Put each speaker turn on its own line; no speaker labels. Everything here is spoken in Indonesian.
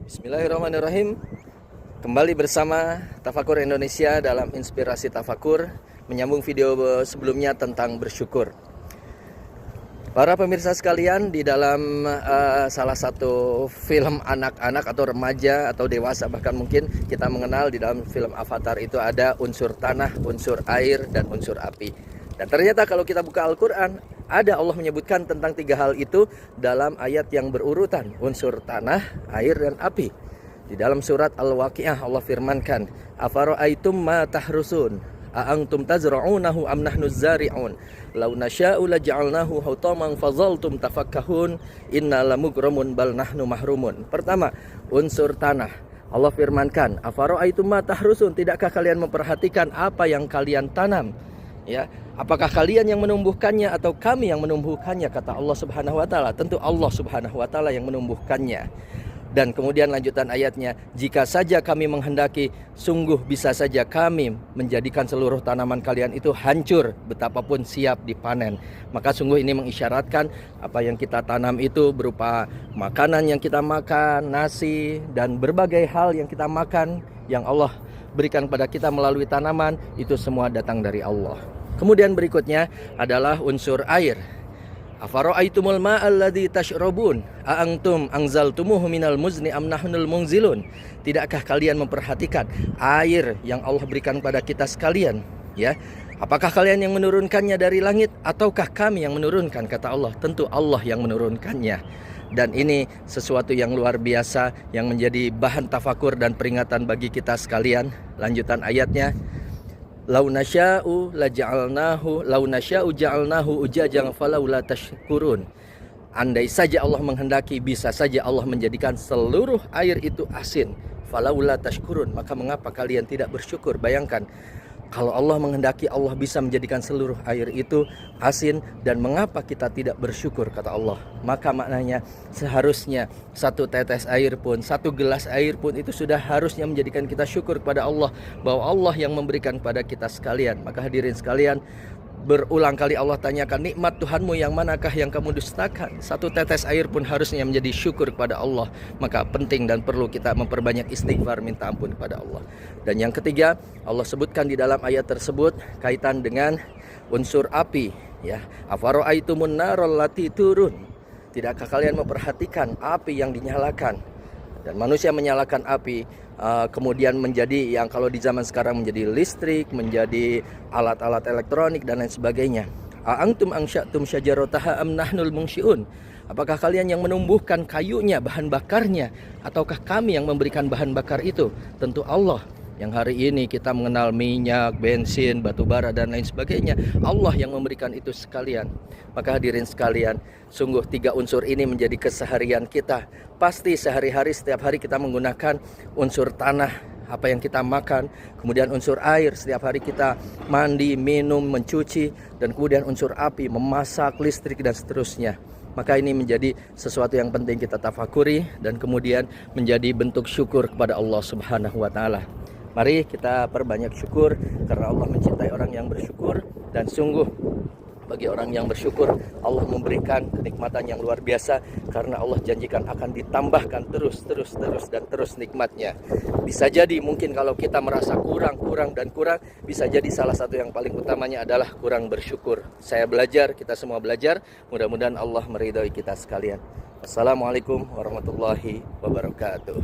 Bismillahirrahmanirrahim. Kembali bersama Tafakur Indonesia dalam Inspirasi Tafakur, menyambung video sebelumnya tentang bersyukur. Para pemirsa sekalian, di dalam salah satu film anak-anak atau remaja atau dewasa bahkan mungkin kita mengenal, di dalam film Avatar itu ada unsur tanah, unsur air, dan unsur api. Dan ternyata kalau kita buka Al-Quran, ada Allah menyebutkan tentang tiga hal itu dalam ayat yang berurutan, unsur tanah, air, dan api. Di dalam surat Al-Waqiah Allah firmankan, afara'aitum ma tahrusun a'antum tazra'unahu am nahnuz zari'un law nasha'u laja'alnahu hutaman fazaltum tafakkahun inna lamugramun bal nahnu mahrumun. Pertama, unsur tanah. Allah firmankan, afara'aitum ma tahrusun, tidakkah kalian memperhatikan apa yang kalian tanam? Ya, apakah kalian yang menumbuhkannya atau kami yang menumbuhkannya? Kata Allah Subhanahu wa taala. Tentu Allah Subhanahu wa taala yang menumbuhkannya. Dan kemudian lanjutan ayatnya, jika saja kami menghendaki, sungguh bisa saja kami menjadikan seluruh tanaman kalian itu hancur, betapapun siap dipanen. Maka sungguh ini mengisyaratkan apa yang kita tanam itu berupa makanan yang kita makan, nasi, dan berbagai hal yang kita makan, yang Allah berikan pada kita melalui tanaman, itu semua datang dari Allah. Kemudian berikutnya adalah unsur air. Afara'aitumul ma'alladzi tashrabun a'antum anzaltumuhu minal muzni am nahnul munzilun. Tidakkah kalian memperhatikan air yang Allah berikan pada kita sekalian, ya? Apakah kalian yang menurunkannya dari langit ataukah kami yang menurunkan? Kata Allah, tentu Allah yang menurunkannya. Dan ini sesuatu yang luar biasa yang menjadi bahan tafakur dan peringatan bagi kita sekalian. Lanjutan ayatnya, lau nasya'u ja'alnahu ujajan falaula tashkurun. Andai saja Allah menghendaki, bisa saja Allah menjadikan seluruh air itu asin. Falaula tashkurun, maka mengapa kalian tidak bersyukur? Bayangkan, kalau Allah menghendaki, Allah bisa menjadikan seluruh air itu asin, dan mengapa kita tidak bersyukur, kata Allah. Maka maknanya seharusnya satu tetes air pun, satu gelas air pun, itu sudah harusnya menjadikan kita syukur kepada Allah, bahwa Allah yang memberikan pada kita sekalian. Maka hadirin sekalian, berulang kali Allah tanyakan, nikmat Tuhanmu yang manakah yang kamu dustakan? Satu tetes air pun harusnya menjadi syukur kepada Allah. Maka penting dan perlu kita memperbanyak istighfar, minta ampun kepada Allah. Dan yang ketiga, Allah sebutkan di dalam ayat tersebut kaitan dengan unsur api, ya. Afara'aitumun naral lati turun. Tidakkah kalian memperhatikan api yang dinyalakan? Dan manusia menyalakan api, kemudian menjadi yang kalau di zaman sekarang menjadi listrik, menjadi alat-alat elektronik dan lain sebagainya. A'antum ansya'tum syajarataha am nahnul munsyi'un. Apakah kalian yang menumbuhkan kayunya, bahan bakarnya, ataukah kami yang memberikan bahan bakar itu? Tentu Allah. Yang hari ini kita mengenal minyak, bensin, batu bara, dan lain sebagainya, Allah yang memberikan itu sekalian. Maka hadirin sekalian, sungguh tiga unsur ini menjadi keseharian kita. Pasti sehari-hari, setiap hari kita menggunakan unsur tanah, apa yang kita makan. Kemudian unsur air, setiap hari kita mandi, minum, mencuci. Dan kemudian unsur api, memasak, listrik, dan seterusnya. Maka ini menjadi sesuatu yang penting kita tafakuri, dan kemudian menjadi bentuk syukur kepada Allah Subhanahu wa ta'ala. Mari kita perbanyak syukur, karena Allah mencintai orang yang bersyukur. Dan sungguh bagi orang yang bersyukur, Allah memberikan kenikmatan yang luar biasa, karena Allah janjikan akan ditambahkan terus nikmatnya. Bisa jadi mungkin kalau kita merasa kurang, bisa jadi salah satu yang paling utamanya adalah kurang bersyukur. Saya belajar, kita semua belajar, mudah-mudahan Allah meridhai kita sekalian. Assalamualaikum warahmatullahi wabarakatuh.